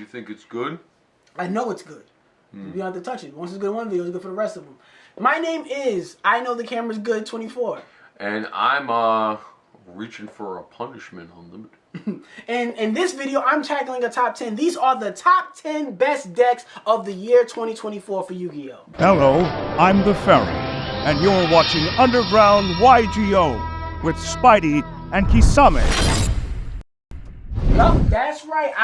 You think it's good? I know it's good. You don't have to touch it. Once it's good in one video, it's good for the rest of them. My name is I Know the Camera's Good 24. And I'm reaching for a punishment unlimited. And in this video, I'm tackling a top 10. These are the top 10 best decks of the year 2024 for Yu-Gi-Oh! Hello, I'm the Ferry, and you're watching Underground YGO with Spidey and Kisame. Yup, that's right.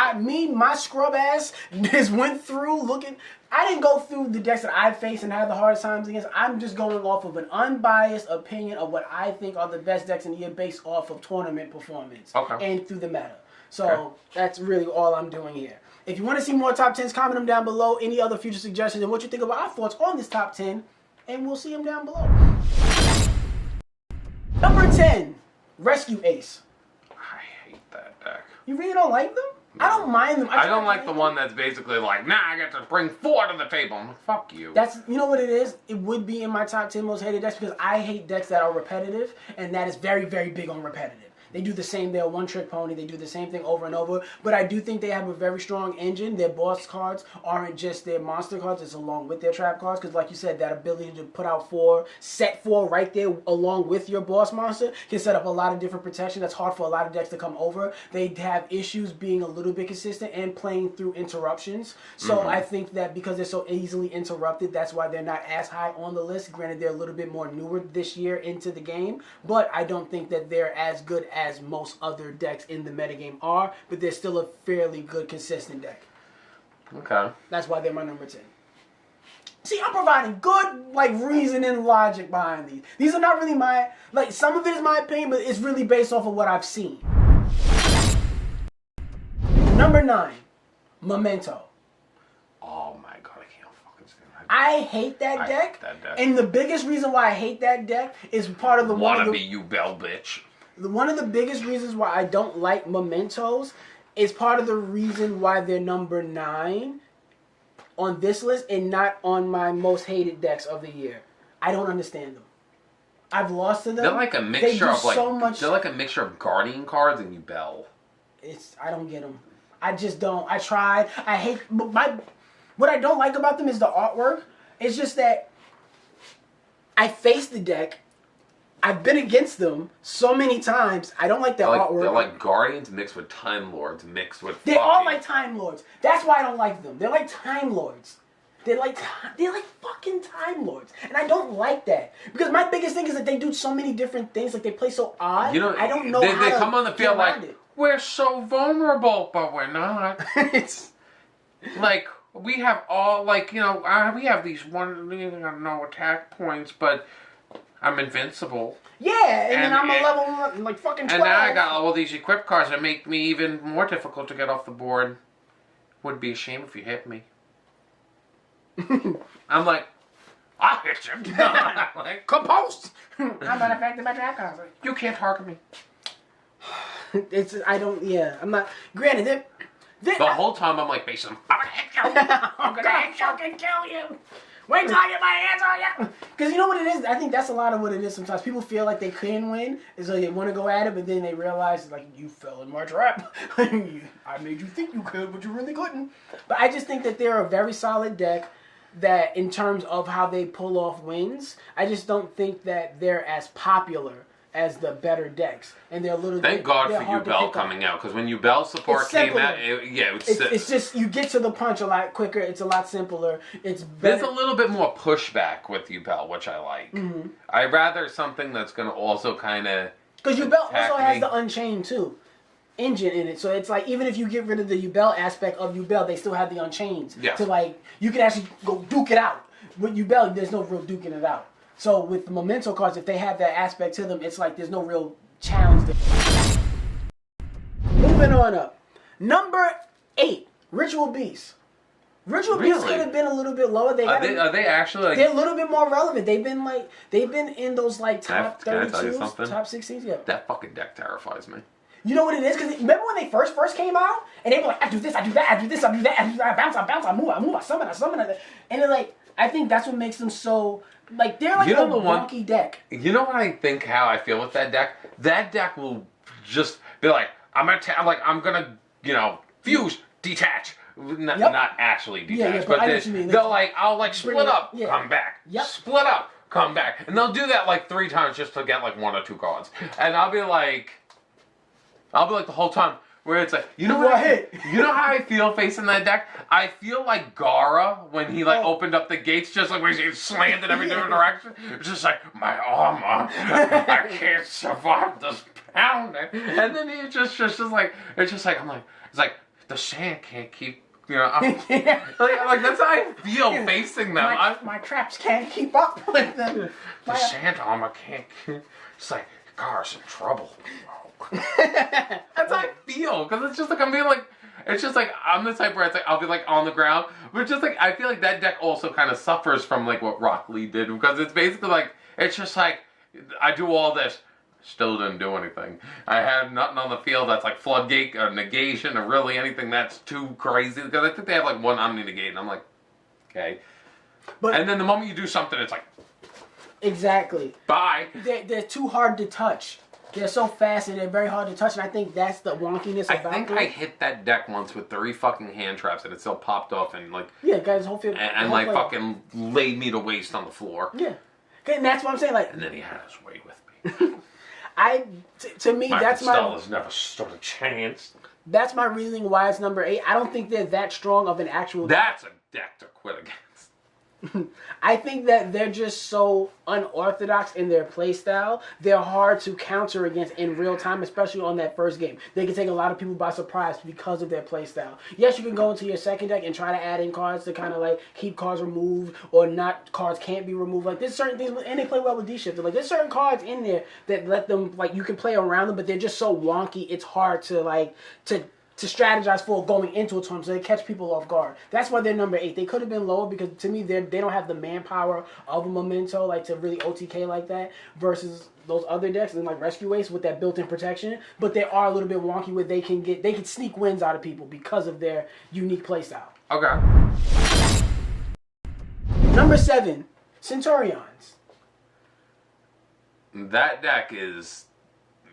My scrub ass just went through looking. I didn't go through the decks that I faced and had the hardest times against. I'm just going off of an unbiased opinion of what I think are the best decks in the year based off of tournament performance and through the meta. So that's really all I'm doing here. If you want to see more top 10s, comment them down below. Any other future suggestions and what you think about our thoughts on this top 10, and we'll see them down below. Number 10, Rescue Ace. I hate that deck. You really don't like them? I don't mind them. I don't like the one that's basically like, nah, I get to bring 4 to the table. I'm like, fuck you. That's, you know what it is? It would be in my top 10 most hated decks because I hate decks that are repetitive, and that is very, very big on repetitive. They do the same, they're a one-trick pony, they do the same thing over and over, but I do think they have a very strong engine. Their boss cards aren't just their monster cards, it's along with their trap cards, because like you said, that ability to put out 4, set 4 right there along with your boss monster can set up a lot of different protection. That's hard for a lot of decks to come over. They have issues being a little bit consistent and playing through interruptions, so I think that because they're so easily interrupted, that's why they're not as high on the list. Granted, they're a little bit more newer this year into the game, but I don't think that they're as good as most other decks in the metagame are, but they're still a fairly good, consistent deck. Okay. That's why they're my number 10. See, I'm providing good, reason and logic behind these. These are not really my, some of it is my opinion, but it's really based off of what I've seen. Number 9, Momento. Oh my god, I can't fucking stand that. I hate that deck. Hate that deck. And the biggest reason why I hate that deck is part of the Wanna be Ubel, bitch. One of the biggest reasons why I don't like Mementos is part of the reason why they're number 9 on this list and not on my most hated decks of the year. I don't understand them. I've lost to them. They're like a mixture of so much. They're like a mixture of Guardian cards and Ubel. I don't get them. I just don't. I tried. I hate what I don't like about them is the artwork. It's just that I faced the deck. I've been against them so many times. I don't like their artwork. They're like Guardians mixed with Time Lords mixed with. They all like Time Lords. That's why I don't like them. They're like Time Lords. They're like fucking Time Lords, and I don't like that because my biggest thing is that they do so many different things. Like they play so odd. You know, I don't know they how come on the field like we're so vulnerable, but we're not. It's like we have all we have these no attack points, but I'm invincible. Yeah, and then I'm a level fucking 12. And now I got all these equipped cards that make me even more difficult to get off the board. Would be a shame if you hit me. I'm like, I'll hit you. Like, compost. I'm not affected by trap cards. You can't target me. I'm not. Granted, the whole time I'm like, Mason, I'm gonna hit you. I'm gonna hit you and kill you. Wait till I get my hands on you. Because you know what it is? I think that's a lot of what it is sometimes. People feel like they can win, and so they want to go at it, but then they realize, you fell in my trap. I made you think you could, but you really couldn't. But I just think that they're a very solid deck that, in terms of how they pull off wins, I just don't think that they're as popular as the better decks, and they're a little. Thank God for Ubel coming out, because when Ubel support came out, it's just you get to the punch a lot quicker. It's a lot simpler. It's better. There's a little bit more pushback with Ubel, which I like. I'd rather something that's going to also kind of because Ubel also has the Unchained too engine in it, so it's like even if you get rid of the Ubel aspect of Ubel, they still have the Unchained. Yes. To you can actually go duke it out. With Ubel, there's no real duking it out. So with the Memento cards, if they have that aspect to them, it's like there's no real challenge there. Moving on up. Number 8, Ritual Beasts. Ritual Beasts could have been a little bit lower. Are they actually they're a little bit more relevant. They've been in those top 32s, top 16s. Yeah. That fucking deck terrifies me. You know what it is? Because remember when they first came out, and they were like, I do this, I do that, I do this, I do that, I bounce, I move, I summon, and they're I think that's what makes them so. They're a wonky deck. You know what I think? How I feel with that deck? That deck will just be like, I'm gonna, fuse, detach, not actually detach, but I know but what you mean. they'll like, I'll like split up, yeah. come back, Yep. split up, come back, and they'll do that like 3 times just to get like 1 or 2 cards, and I'll be like the whole time. Where it's like, you know how I feel facing that deck? I feel like Gara when he like opened up the gates, just like when he slammed in every different direction. It's just like, my armor, I can't survive this pounding. And then he just like, it's just like, I'm like, it's like the sand can't keep. You know, like that's how I feel facing them. My traps can't keep up with them. The sand armor can't. It's like Gara's in trouble. That's how I feel, because it's just like I'm being like, it's just like I'm the type where it's like I'll be like on the ground, but just like I feel like that deck also kind of suffers from like what Rock Lee did, because it's basically like it's just like I do all this, still didn't do anything. I have nothing on the field that's like floodgate or negation or really anything that's too crazy, because I think they have like 1 Omni negate, and I'm like, okay, and then the moment you do something, it's like exactly bye. They're too hard to touch. They're so fast and they're very hard to touch, and I think that's the wonkiness about I think them. I hit that deck once with 3 fucking hand traps and it still popped off and like guys, whole field and like fucking laid me to waste on the floor. Yeah, and that's what I'm saying. Like, and then he had his way with me. To me, that's Stella's never stood a chance. That's my reasoning why it's number 8. I don't think they're that strong of an actual. That's a deck to quit against. I think that they're just so unorthodox in their playstyle. They're hard to counter against in real time, especially on that first game. They can take a lot of people by surprise because of their playstyle. Yes, you can go into your second deck and try to add in cards to kind of like keep cards removed or not cards can't be removed. Like there's certain things, and they play well with D-Shifter. Like there's certain cards in there that let them, like you can play around them, but they're just so wonky. It's hard to like to strategize for going into a tournament, so they catch people off guard. That's why they're number 8. They could have been lower because to me they don't have the manpower of a Momento like to really OTK like that versus those other decks and like Rescue Ace with that built-in protection. But they are a little bit wonky where they can sneak wins out of people because of their unique playstyle. Okay. Number 7, Centurions. That deck is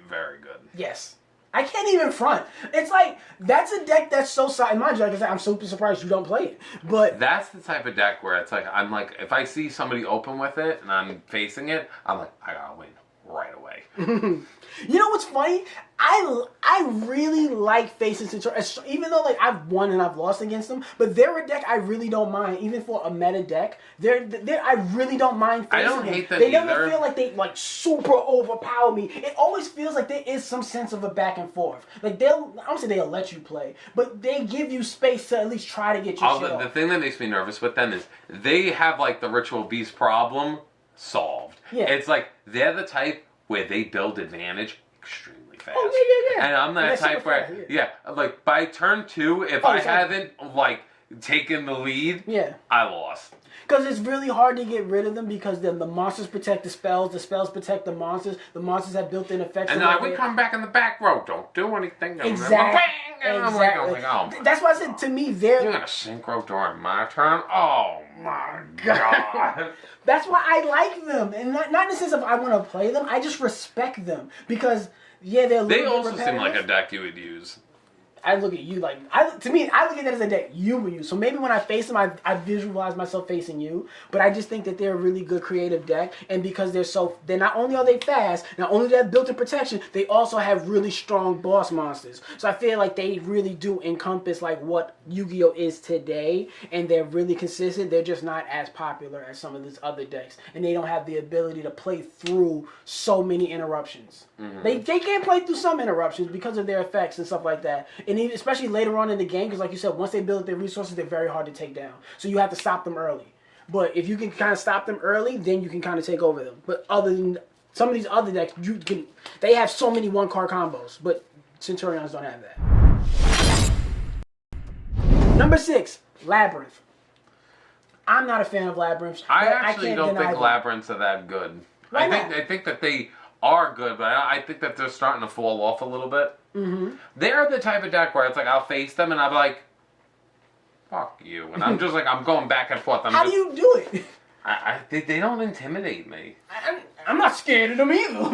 very good. Yes. I can't even front. It's like, that's a deck that's so solid. Mind you, like I said, I'm super surprised you don't play it. But that's the type of deck where it's like, I'm like, if I see somebody open with it and I'm facing it, I'm like, I gotta win right away. You know what's funny? I really like facing Centurions, even though like I've won and I've lost against them. But they're a deck I really don't mind, even for a meta deck. I really don't mind facing them. I don't hate them They either. never feel like they like super overpower me. It always feels like there is some sense of a back and forth. Like I don't say they'll let you play, but they give you space to at least try to get your shit off. The thing that makes me nervous with them is they have like the Ritual Beast problem solved. Yeah. It's like they're the type where they build advantage extremely fast. Oh, yeah. And I'm that type where, like by turn 2, if I haven't like taken the lead, I lost. Because it's really hard to get rid of them because the monsters protect the spells protect the monsters have built-in effects. And then we come back in the back row, don't do anything. Exactly. I'm like, oh, that's why I said to me, you're going to synchro during my turn? Oh my God. That's why I like them. And not in the sense of I want to play them, I just respect them. Because, they also seem like a deck you would use. I look at you like, to me, I look at that as a deck you would use. So maybe when I face them, I visualize myself facing you. But I just think that they're a really good creative deck. And because they're not only are they fast, not only do they have built-in protection, they also have really strong boss monsters. So I feel like they really do encompass like what Yu-Gi-Oh is today. And they're really consistent. They're just not as popular as some of these other decks. And they don't have the ability to play through so many interruptions. Mm-hmm. They can't play through some interruptions because of their effects and stuff like that. And even, especially later on in the game, because like you said, once they build up their resources, they're very hard to take down. So you have to stop them early. But if you can kind of stop them early, then you can kind of take over them. But other than some of these other decks, they have so many one-card combos. But Centurions don't have that. Number 6, Labyrinth. I'm not a fan of Labyrinths. I actually don't think Labyrinths are that good. I think that they are good, but I think that they're starting to fall off a little bit. Mm-hmm. They're the type of deck where it's like I'll face them and I'll be like, fuck you. And I'm just like, I'm going back and forth. How do you do it? They don't intimidate me. I'm not scared of them either.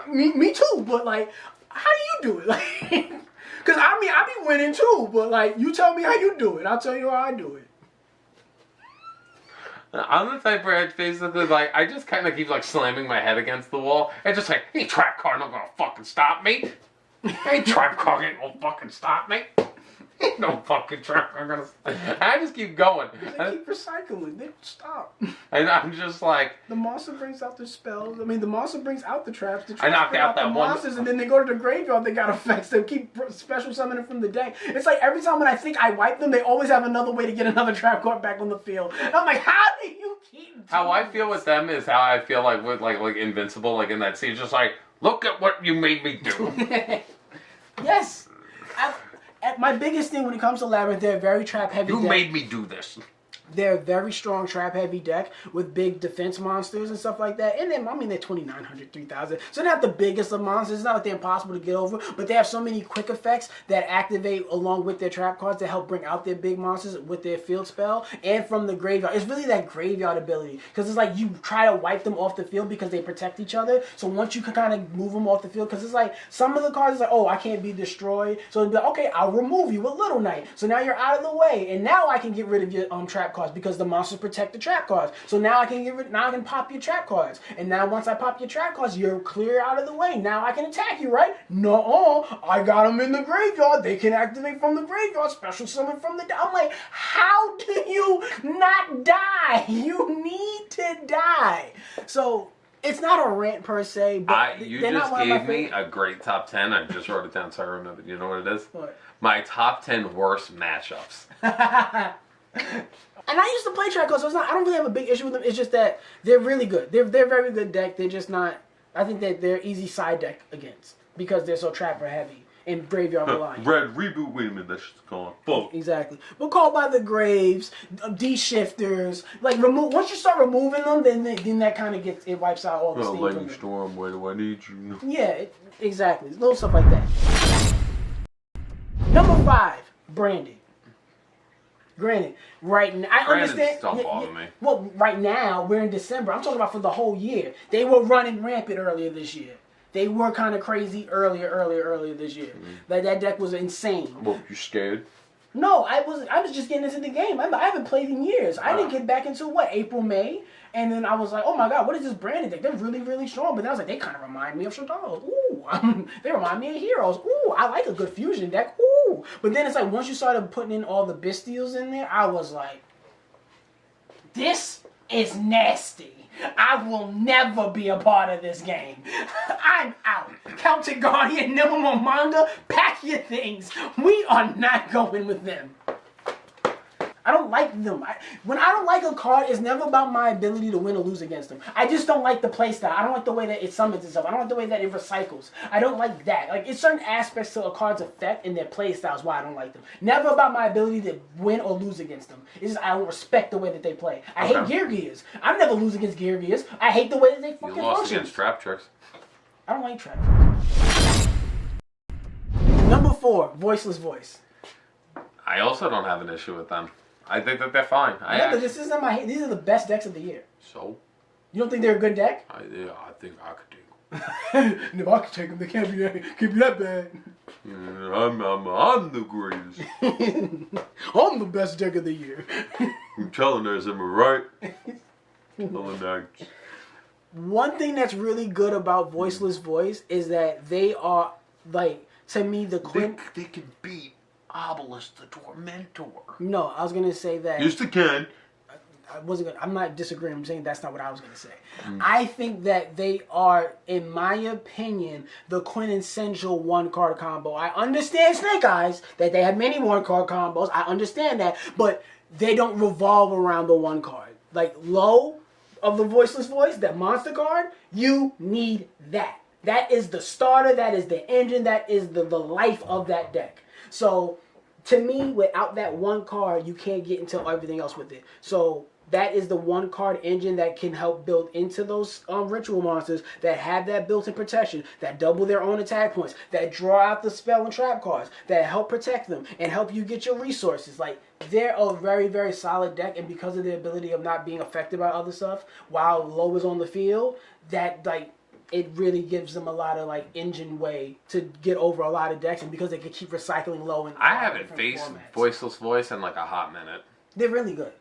Me too, but like, how do you do it? Like, Because, I mean, I be winning too, but, like, you tell me how you do it. I'll tell you how I do it. I'm the type where it's basically like, I just kind of keep like slamming my head against the wall and just like, hey, trap card not gonna fucking stop me. Hey, trap card ain't gonna fucking stop me. Ain't no fucking trap card gonna stop. I just keep going. They keep recycling. They don't stop. And I'm just like... The monster brings out the spells. I mean, the monster brings out the traps. The traps I knocked bring out that the one. monsters, and then they go to the graveyard. They got effects. They keep special summoning from the deck. It's like every time when I think I wipe them, they always have another way to get another trap card back on the field. And I'm like, how do you keep How I feel with them is how I feel like with like Invincible, like in that scene, just like, look at what you made me do. Yes. My biggest thing when it comes to Labyrinth, they're a very trap-heavy deck. You made me do this. They're a very strong trap-heavy deck with big defense monsters and stuff like that. And then, I mean, they're 2,900, 3,000. So they're not the biggest of monsters. It's not like they're impossible to get over. But they have so many quick effects that activate along with their trap cards to help bring out their big monsters with their field spell. And from the graveyard. It's really that graveyard ability. Because it's like you try to wipe them off the field because they protect each other. So once you can kind of move them off the field. Because it's like some of the cards is like, oh, I can't be destroyed. So it'd be like, okay, I'll remove you with Little Knight. So now you're out of the way. And now I can get rid of your trap cards because the monsters protect the trap cards. So now I can pop your trap cards. And now once I pop your trap cards, you're clear out of the way. Now I can attack you, right? No, I got them in the graveyard. They can activate from the graveyard. Special summon from the... I'm like, how do you not die? You need to die. So... It's not a rant per se, but you just gave me a great top 10. I just wrote it down so I remember. You know what it is? What? My top 10 worst matchups. And I used to play trap cards, so it's not. I don't really have a big issue with them. It's just that they're really good. They're very good deck. They're just not. I think that they're easy side deck against because they're so trapper heavy and graveyard reliant. Red reboot. Wait a minute, that shit's gone. Fuck. Exactly. But Called by the Graves, D-shifters, like remove. Once you start removing them, then that kind of gets it wipes out all the steam. Lightning Storm. Where do I need you? Yeah, exactly. Little stuff like that. Number 5, Brandon. Granted, right now, I understand. Don't bother me. Well, right now, we're in December. I'm talking about for the whole year. They were running rampant earlier this year. They were kind of crazy earlier this year. Like, that deck was insane. Well, you scared? No, I was just getting into the game. I haven't played in years. I didn't get back into, April, May? And then I was like, oh my god, what is this Brandon deck? They're really, really strong. But then I was like, they kind of remind me of Shadows. Ooh, they remind me of Heroes. Ooh, I like a good fusion deck. Ooh. But then it's like, once you started putting in all the Bestials in there, I was like, this is nasty. I will never be a part of this game. I'm out. Celtic Guardian, Nimble Manga, pack your things. We are not going with them. I don't like them. When I don't like a card, it's never about my ability to win or lose against them. I just don't like the playstyle. I don't like the way that it summons itself. I don't like the way that it recycles. I don't like that. Like, it's certain aspects to a card's effect and their playstyles why I don't like them. Never about my ability to win or lose against them. It's just I don't respect the way that they play. I hate Gear Gears. I never lose against Gear Gears. I hate the way that they fucking function. You lost against Trap Tricks. I don't like Trap Tricks. Number 4, Voiceless Voice. I also don't have an issue with them. I think that they're fine. But this isn't these are the best decks of the year. So? You don't think they're a good deck? I think I could take them. And if I could take them, they can't be that bad. I'm the greatest. I'm the best deck of the year. I'm telling us, am I right? One thing that's really good about Voiceless Voice is that they are, like, to me, the Quinn... They can beat Obelisk the Tormentor. No, I was going to say that... Yes, they can. I'm not disagreeing. I'm saying that's not what I was going to say. I think that they are, in my opinion, the quintessential one-card combo. I understand Snake Eyes, that they have many one-card combos. I understand that. But they don't revolve around the one card. Like, low of the Voiceless Voice, that monster card, you need that. That is the starter. That is the engine. That is the life of that deck. So, to me, without that one card, you can't get into everything else with it. So, that is the one card engine that can help build into those ritual monsters that have that built-in protection, that double their own attack points, that draw out the spell and trap cards, that help protect them and help you get your resources. Like, they're a very, very solid deck, and because of the ability of not being affected by other stuff while low is on the field, that, like, it really gives them a lot of like engine way to get over a lot of decks, and because they can keep recycling low and I haven't faced formats. Voiceless Voice in like a hot minute. They're really good.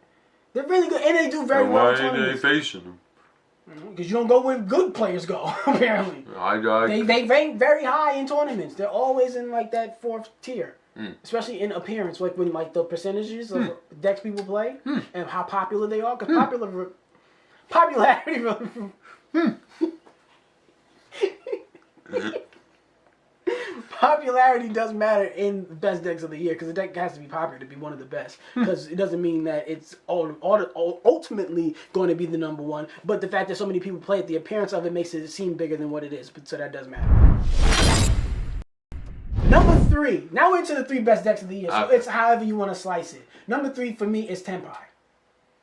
They're really good, and they do very well in Why ain't they tournaments. facing them? Because you don't go where good players go, apparently. They rank very high in tournaments. They're always in like that 4th tier. Especially in appearance, like when like the percentages of decks people play and how popular they are. Because popularity popularity does matter in the best decks of the year, because the deck has to be popular to be one of the best. Because it doesn't mean that it's ultimately going to be the number one, but the fact that so many people play it, the appearance of it makes it seem bigger than what it is. But so that does matter. Number 3. Now we're into the 3 best decks of the year. So it's however you want to slice it. Number 3 for me is Tempai.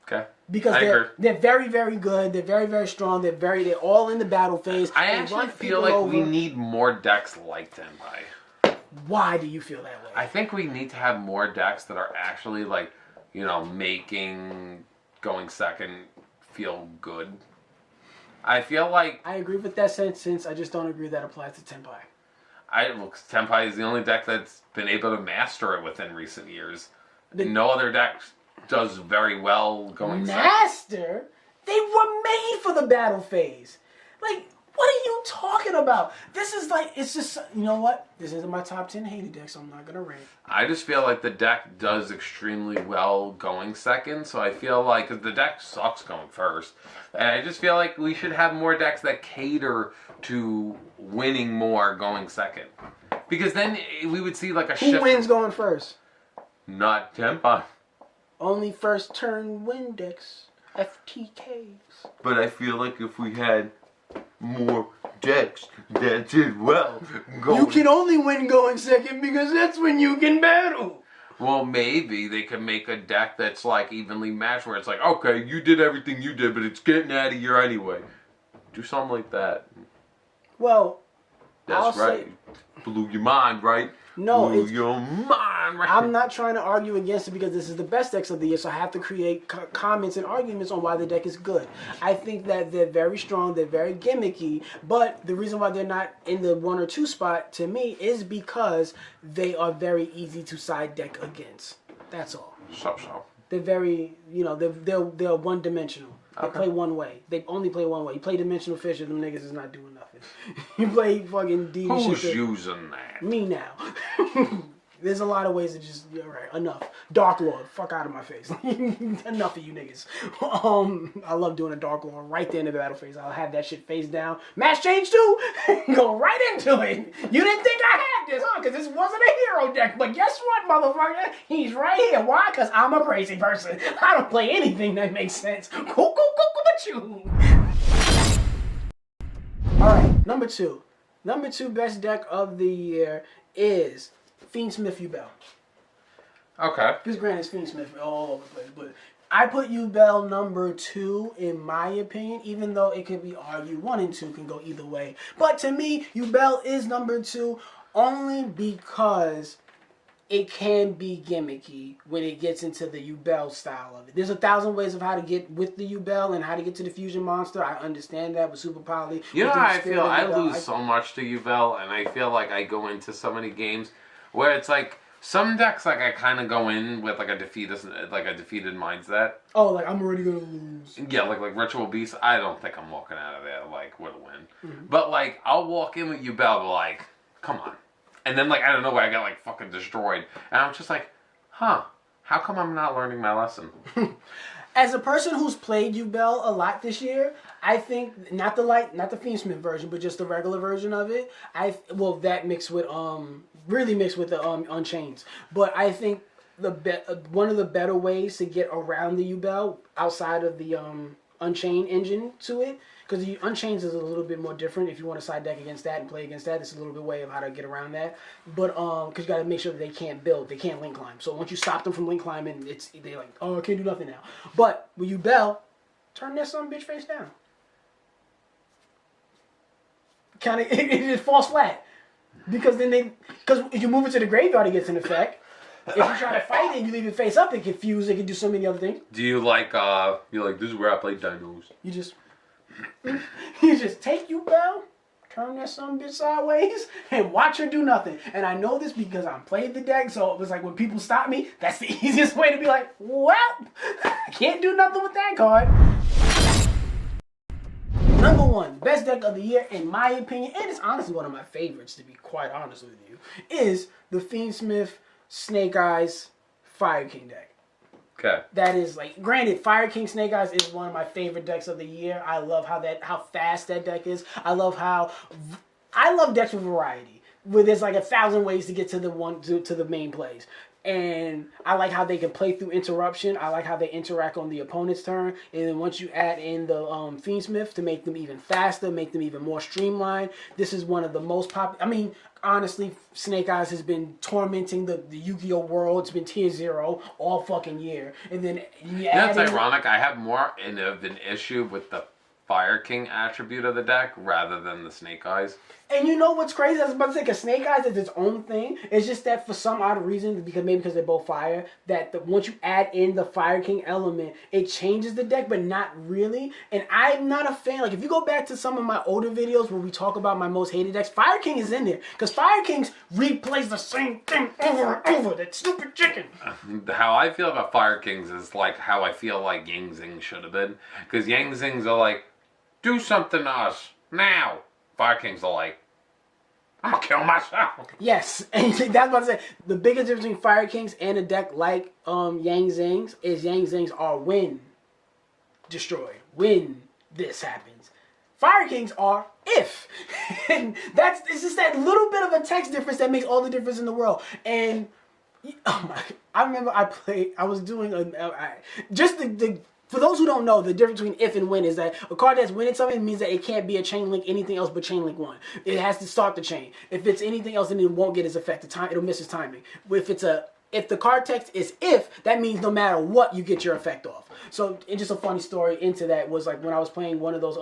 Okay. Because they're very, very good. They're very, very strong. They're all in the battle phase. I actually feel like we need more decks like Tempai. Why do you feel that way? I think we need to have more decks that are actually like, making going second feel good. I feel like I agree with that sentence. I just don't agree that applies to Tempai. Tempai is the only deck that's been able to master it within recent years. No other deck does very well going master? They were made for the battle phase. Like, what are you talking about? This is like, it's just, you know what? This isn't my top 10 hated deck, so I'm not going to rank. I just feel like the deck does extremely well going second, so I feel like, because the deck sucks going first, and I just feel like we should have more decks that cater to winning more going second. Because then we would see like a shift. Who wins going first? Not Tempai. Only first turn win decks. FTKs. But I feel like if we had more decks that did well going... You can only win going second because that's when you can battle. Well, maybe they could make a deck that's like evenly matched where it's like, okay, you did everything you did, but it's getting out of here anyway. Do something like that. Well, that's right. Blew your mind, right? No, blew your mind, right? I'm not trying to argue against it because this is the best decks of the year, so I have to create comments and arguments on why the deck is good. I think that they're very strong, they're very gimmicky, but the reason why they're not in the 1 or 2 spot to me is because they are very easy to side deck against. That's all. So. They're very, they're one-dimensional. They play one way. They only play one way. You play Dimensional Fisher, them niggas is not doing nothing. You play fucking D. Who's using that? Me now. There's a lot of ways to just, alright, enough. Dark Lord, fuck out of my face. Enough of you niggas. I love doing a Dark Lord right there in the battle phase. I'll have that shit face down. Match change too. Go right into it. You didn't think I had this, huh? Because this wasn't a hero deck. But guess what, motherfucker? He's right here. Why? Because I'm a crazy person. I don't play anything that makes sense. Cool, but you. Alright, number 2. Number 2 best deck of the year is Fiendsmith Ubel. Okay. Because granted, it's Fiendsmith all over the place, but I put Ubel number 2 in my opinion, even though it could be argued 1 and 2 can go either way. But to me, Ubel is number 2 only because it can be gimmicky when it gets into the Ubel style of it. There's 1,000 ways of how to get with the Ubel and how to get to the fusion monster. I understand that with Super Poly. You know how I feel? I lose so much to Ubel, and I feel like I go into so many games where it's like some decks, like I kind of go in with like a defeated mindset. Oh, like I'm already gonna lose. Yeah, like Ritual Beast. I don't think I'm walking out of there like with a win. Mm-hmm. But like I'll walk in with Ubel, like, come on. And then, like, I don't know why I got, like, fucking destroyed. And I'm just like, how come I'm not learning my lesson? As a person who's played Ubel a lot this year, I think, not the Fiendsmith version, but just the regular version of it, that mixed with, really mixed with the Unchained. But I think one of the better ways to get around the Ubel, outside of the Unchained engine to it, because the Unchained is a little bit more different. If you want to side deck against that and play against that, it's a little bit way of how to get around that. But because you got to make sure that they can't build, they can't link climb. So once you stop them from link climbing, they're like, oh, I can't do nothing now. But with Ubel, turn that son bitch face down. Kind of, it just falls flat because if you move it to the graveyard, it gets an effect. If you try to fight it and you leave it face up, it can fuse. It can do so many other things. Do you like this is where I play dinos? You just take Ubel turn that son bitch sideways and watch her do nothing. And I know this because I played the deck, so it was like when people stop me, that's the easiest way to be like, well, I can't do nothing with that card. Number one, best deck of the year, in my opinion, and it's honestly one of my favorites, to be quite honest with you, is the Fiendsmith Snake Eyes Fire King deck. Okay. That is, like, granted, Fire King Snake Eyes is one of my favorite decks of the year. I love how fast that deck is. I love decks with variety, where there's like 1,000 ways to get to the main plays. And I like how they can play through interruption. I like how they interact on the opponent's turn. And then once you add in the Fiendsmith to make them even faster, make them even more streamlined, this is one of the most popular. I mean, honestly, Snake Eyes has been tormenting the Yu-Gi-Oh world. It's been tier 0 all fucking year. And then That's ironic. I have more of an issue with the Fire King attribute of the deck rather than the Snake Eyes. And you know what's crazy? I was about to say, because Snake Eyes is its own thing. It's just that for some odd reason, because they're both fire, that once you add in the Fire King element, it changes the deck, but not really. And I'm not a fan. Like, if you go back to some of my older videos where we talk about my most hated decks, Fire King is in there. Because Fire Kings replays the same thing over and over. That stupid chicken. How I feel about Fire Kings is like how I feel like Yang Zing should have been. Because Yang Zings are like, do something to us now. Fire Kings are like, I'm gonna kill myself. Yes, and that's what I say. The biggest difference between Fire Kings and a deck like Yang Zings is Yang Zings are when destroyed, when this happens. Fire Kings are if. And it's just that little bit of a text difference that makes all the difference in the world. And I remember I was doing for those who don't know, the difference between if and when is that a card that's winning something means that it can't be a chain link anything else but chain link 1. It has to start the chain. If it's anything else, then it won't get its effect. It'll miss its timing. If the card text is if, that means no matter what, you get your effect off. So, and just a funny story into that was like when I was playing one of those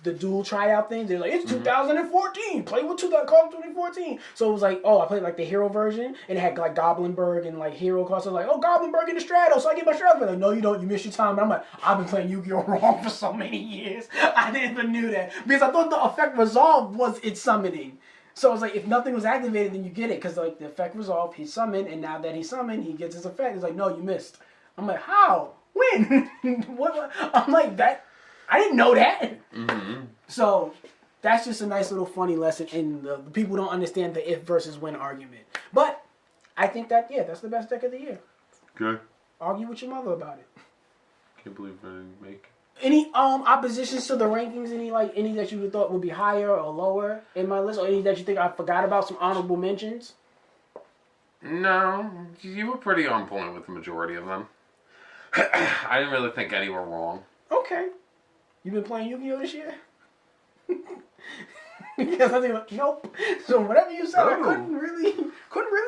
the Duel tryout things. They're like, it's 2014. Play with Call of 2014. So it was like, I played like the hero version, and it had like Goblinberg and like hero costs. I was like, Goblinberg in the Strato, so I get my Strato. They're like, no, you don't. You missed your time. And I'm like, I've been playing Yu-Gi-Oh wrong for so many years. I didn't even knew that because I thought the effect resolve was its summoning. So it was like, if nothing was activated, then you get it because like the effect resolved, he summoned, and now that he summoned, he gets his effect. It's like, no, you missed. I'm like, how? When? What? I'm like that. I didn't know that. Mm-hmm. So that's just a nice little funny lesson in the people don't understand the if versus when argument. But I think that's the best deck of the year. Okay. Argue with your mother about it. Can't believe I didn't make it. Any oppositions to the rankings? Any that you thought would be higher or lower in my list, or any that you think I forgot about? Some honorable mentions. No, you were pretty on point with the majority of them. I didn't really think any were wrong. Okay. You been playing Yu-Gi-Oh this year? Because I was like, nope. So whatever you said, I couldn't really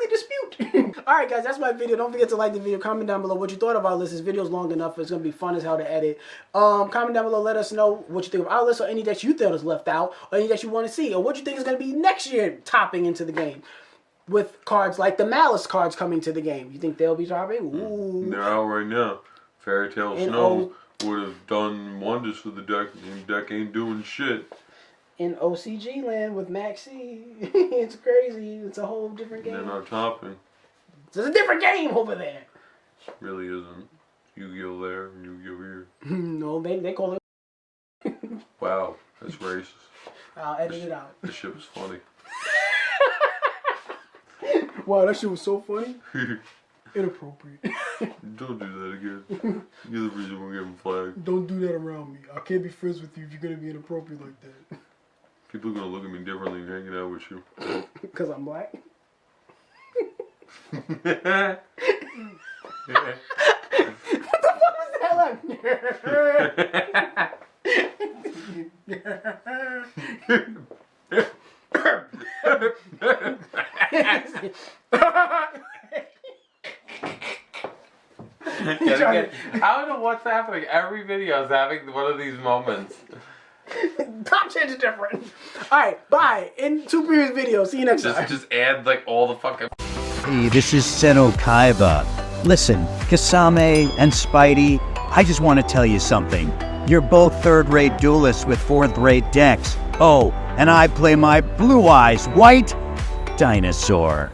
dispute. All right, guys, that's my video. Don't forget to like the video. Comment down below what you thought of our list. This video's long enough. It's gonna be fun as hell to edit. Comment down below. Let us know what you think of our list, or any that you thought was left out, or any that you want to see, or what you think is gonna be next year topping into the game. With cards like the Malice cards coming to the game, you think they'll be topping? Ooh. No, right now, Fairy Tale Snow would have done wonders for the deck, and the deck ain't doing shit. In OCG land with Maxi, it's crazy. It's a whole different game. They're not topping. It's a different game over there. Really isn't. Yu-Gi-Oh there and Yu-Gi-Oh here. No, they call it. Wow, that's racist. I'll edit it out. This shit was funny. Wow, that shit was so funny. Inappropriate. Don't do that again. You're the reason we're getting flagged. Don't do that around me. I can't be friends with you if you're gonna be inappropriate like that. People are gonna look at me differently hanging out with you. Because I'm black? What the fuck was that I don't know what's happening. Every video is having one of these moments. Top 10 is different. Alright, bye. In 2 previous videos. See you next time. Just add like all the fucking... Hey, this is Seno Kaiba. Listen, Kisame and Spidey, I just want to tell you something. You're both third-rate duelists with fourth-rate decks. Oh, and I play my Blue Eyes White Dinosaur.